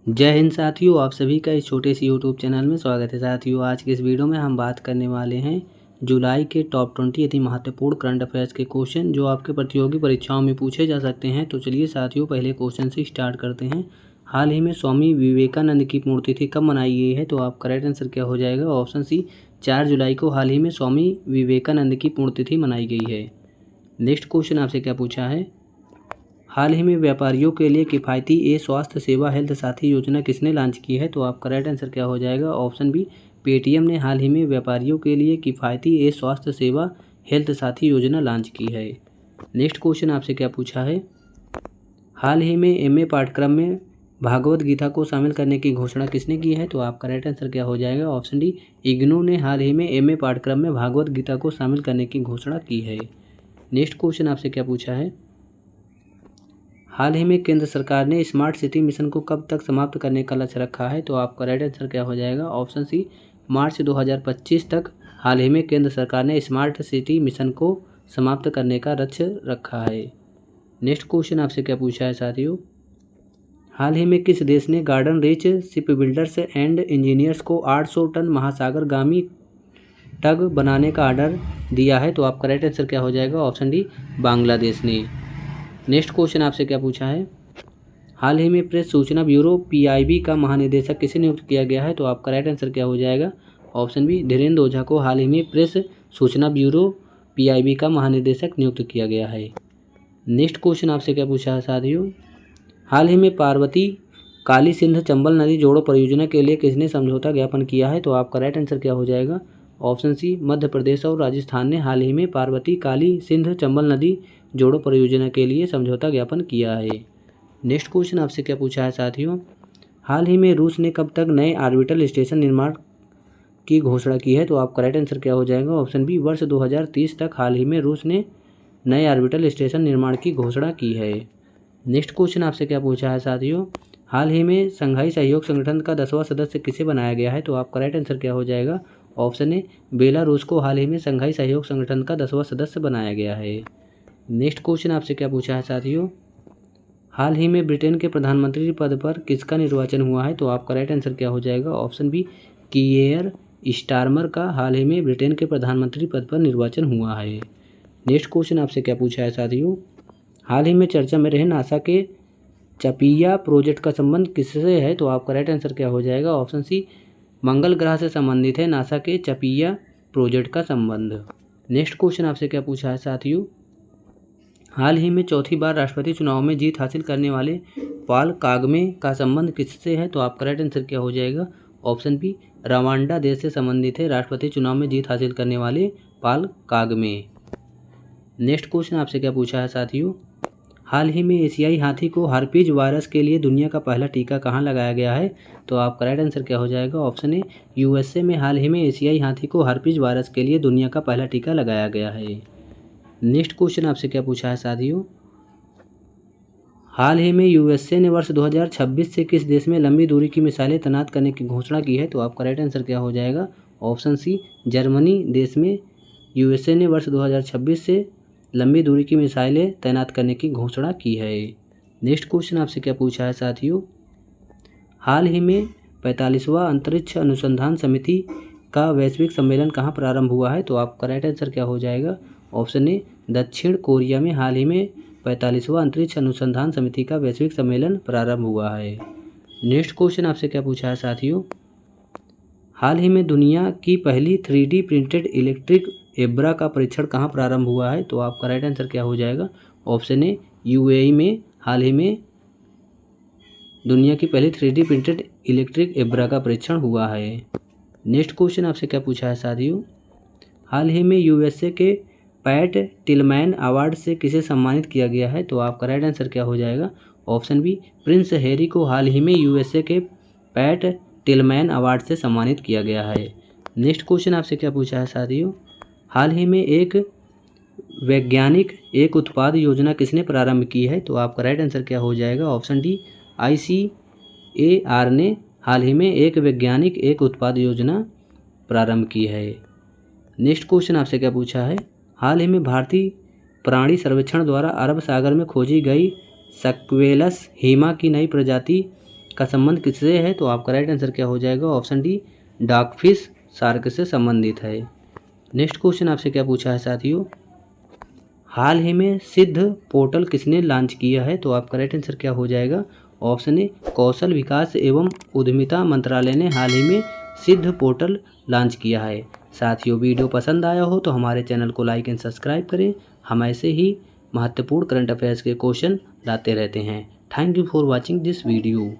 जय हिंद साथियों, आप सभी का इस छोटे से यूट्यूब चैनल में स्वागत है। साथियों, आज के इस वीडियो में हम बात करने वाले हैं जुलाई के टॉप 20 अति महत्वपूर्ण करंट अफेयर्स के क्वेश्चन जो आपके प्रतियोगी परीक्षाओं में पूछे जा सकते हैं। तो चलिए साथियों, पहले क्वेश्चन से स्टार्ट करते हैं। हाल ही में स्वामी विवेकानंद की पुण्यतिथि कब मनाई गई है? तो आपका राइट आंसर क्या हो जाएगा? ऑप्शन सी, 4 जुलाई को हाल ही में स्वामी विवेकानंद की पुण्यतिथि मनाई गई है। नेक्स्ट क्वेश्चन आपसे क्या पूछा है? हाल ही में व्यापारियों के लिए किफ़ायती स्वास्थ्य सेवा हेल्थ साथी योजना किसने लॉन्च की है? तो आपका राइट आंसर क्या हो जाएगा? ऑप्शन बी, पेटीएम ने हाल ही में व्यापारियों के लिए किफ़ायती स्वास्थ्य सेवा हेल्थ साथी योजना लॉन्च की है। नेक्स्ट क्वेश्चन आपसे क्या पूछा है? हाल ही में एमए पाठ्यक्रम में भागवत गीता को शामिल करने की घोषणा किसने की है? तो आपका राइट आंसर क्या हो जाएगा? ऑप्शन डी, इग्नू ने हाल ही में एमए पाठ्यक्रम में भागवत गीता को शामिल करने की घोषणा की है। नेक्स्ट क्वेश्चन आपसे क्या पूछा है? हाल ही में केंद्र सरकार ने स्मार्ट सिटी मिशन को कब तक समाप्त करने का लक्ष्य रखा है? तो आपका राइट आंसर क्या हो जाएगा? ऑप्शन सी, मार्च 2025 तक हाल ही में केंद्र सरकार ने स्मार्ट सिटी मिशन को समाप्त करने का लक्ष्य रखा है। नेक्स्ट क्वेश्चन आपसे क्या पूछा है साथियों? हाल ही में किस देश ने garden reach ship builders and engineers को 800 टन महासागरगामी टग बनाने का ऑर्डर दिया है? तो आपका राइट आंसर क्या हो जाएगा? ऑप्शन डी, बांग्लादेश ने। नेक्स्ट क्वेश्चन आपसे क्या पूछा है? हाल ही में प्रेस सूचना ब्यूरो पीआईबी का महानिदेशक किसे नियुक्त किया गया है? तो आपका राइट आंसर क्या हो जाएगा? ऑप्शन बी, धीरेन्द्र ओझा को हाल ही में प्रेस सूचना ब्यूरो पीआईबी का महानिदेशक नियुक्त किया गया है। नेक्स्ट क्वेश्चन आपसे क्या पूछा है साथियों? हाल ही में पार्वती काली सिंध चंबल नदी जोड़ो परियोजना के लिए किसने समझौता ज्ञापन किया है? तो आपका राइट आंसर क्या हो जाएगा? ऑप्शन सी, मध्य प्रदेश और राजस्थान ने हाल ही में पार्वती काली सिंध चंबल नदी जोड़ो परियोजना के लिए समझौता ज्ञापन किया है। नेक्स्ट क्वेश्चन आपसे क्या पूछा है साथियों? हाल ही में रूस ने कब तक नए ऑर्बिटल स्टेशन निर्माण की घोषणा की है? तो आपका राइट आंसर क्या हो जाएगा? ऑप्शन बी, वर्ष 2030 तक हाल ही में रूस ने नए ऑर्बिटल स्टेशन निर्माण की घोषणा की है। नेक्स्ट क्वेश्चन आपसे क्या पूछा है साथियों? हाल ही में शंघाई सहयोग संगठन का 10वां सदस्य किसे बनाया गया है? तो आपका राइट आंसर क्या हो जाएगा? ऑप्शन ए, बेलारूस को हाल ही में शंघाई सहयोग संगठन का 10वां सदस्य बनाया गया है। नेक्स्ट क्वेश्चन आपसे क्या पूछा है साथियों? हाल ही में ब्रिटेन के प्रधानमंत्री पद पर किसका निर्वाचन हुआ है? तो आपका राइट आंसर क्या हो जाएगा? ऑप्शन बी, कीयर स्टारमर का हाल ही में ब्रिटेन के प्रधानमंत्री पद पर निर्वाचन हुआ है। नेक्स्ट क्वेश्चन आपसे क्या पूछा है साथियों? हाल ही में चर्चा में रहे नासा के चपिया प्रोजेक्ट का संबंध किससे है? तो आपका राइट आंसर क्या हो जाएगा? ऑप्शन सी, मंगल ग्रह से संबंधित है नासा के चपिया प्रोजेक्ट का संबंध। नेक्स्ट क्वेश्चन आपसे क्या पूछा है साथियों? हाल ही में चौथी बार राष्ट्रपति चुनाव में जीत हासिल करने वाले पॉल कागमे का संबंध किससे है? तो आपका राइट आंसर क्या हो जाएगा? ऑप्शन बी, रवांडा देश से संबंधित है राष्ट्रपति चुनाव में जीत हासिल करने वाले पॉल कागमे। नेक्स्ट क्वेश्चन आपसे क्या पूछा है साथियों? हाल ही में एशियाई हाथी को हर्पीज वायरस के लिए दुनिया का पहला टीका कहाँ लगाया गया है? तो आपका राइट आंसर क्या हो जाएगा? ऑप्शन ए, यूएसए में हाल ही में एशियाई हाथी को हर्पीज वायरस के लिए दुनिया का पहला टीका लगाया गया है। नेक्स्ट क्वेश्चन आपसे क्या पूछा है साथियों? हाल ही में यूएसए ने वर्ष 2026 से किस देश में लंबी दूरी की मिसाइलें तैनात करने की घोषणा की है? तो आपका राइट आंसर क्या हो जाएगा? ऑप्शन सी, जर्मनी देश में यूएसए ने वर्ष 2026 से लंबी दूरी की मिसाइलें तैनात करने की घोषणा की है। नेक्स्ट क्वेश्चन आपसे क्या पूछा है साथियों? हाल ही में 45वां अंतरिक्ष अनुसंधान समिति का वैश्विक सम्मेलन कहाँ प्रारंभ हुआ है? तो आपका राइट आंसर क्या हो जाएगा? ऑप्शन ए, दक्षिण कोरिया में हाल ही में 45वां अंतरिक्ष अनुसंधान समिति का वैश्विक सम्मेलन प्रारंभ हुआ है। नेक्स्ट क्वेश्चन आपसे क्या पूछा है साथियों? हाल ही में दुनिया की पहली 3D प्रिंटेड इलेक्ट्रिक एब्रा का परीक्षण कहाँ प्रारंभ हुआ है? तो आपका राइट आंसर क्या हो जाएगा? ऑप्शन ए, यूएई में हाल ही में दुनिया की पहली 3D प्रिंटेड इलेक्ट्रिक एब्रा का परीक्षण हुआ है। नेक्स्ट क्वेश्चन आपसे क्या पूछा है साथियों? हाल ही में यूएसए के पैट टिलमैन अवार्ड से किसे सम्मानित किया गया है? तो आपका राइट आंसर क्या हो जाएगा? ऑप्शन बी, प्रिंस हैरी को हाल ही में यूएसए के पैट टिलमैन अवार्ड से सम्मानित किया गया है। नेक्स्ट क्वेश्चन आपसे क्या पूछा है साथियों? हाल ही में एक वैज्ञानिक एक उत्पाद योजना किसने प्रारंभ की है? तो आपका राइट आंसर क्या हो जाएगा? ऑप्शन डी, ICAR ने हाल ही में एक वैज्ञानिक एक उत्पाद योजना प्रारंभ की है। नेक्स्ट क्वेश्चन आपसे क्या पूछा है? हाल ही में भारतीय प्राणी सर्वेक्षण द्वारा अरब सागर में खोजी गई सक्वेलस हीमा की नई प्रजाति का संबंध किससे है? तो आपका राइट आंसर क्या हो जाएगा? ऑप्शन डी, डॉगफिश शार्क से संबंधित है। नेक्स्ट क्वेश्चन आपसे क्या पूछा है साथियों? हाल ही में सिद्ध पोर्टल किसने लॉन्च किया है? तो आपका राइट आंसर क्या हो जाएगा? ऑप्शन ए, कौशल विकास एवं उद्यमिता मंत्रालय ने हाल ही में सिद्ध पोर्टल लॉन्च किया है। साथियों, वीडियो पसंद आया हो तो हमारे चैनल को लाइक एंड सब्सक्राइब करें। हम ऐसे ही महत्वपूर्ण करंट अफेयर्स के क्वेश्चन लाते रहते हैं। Thank you for watching this video.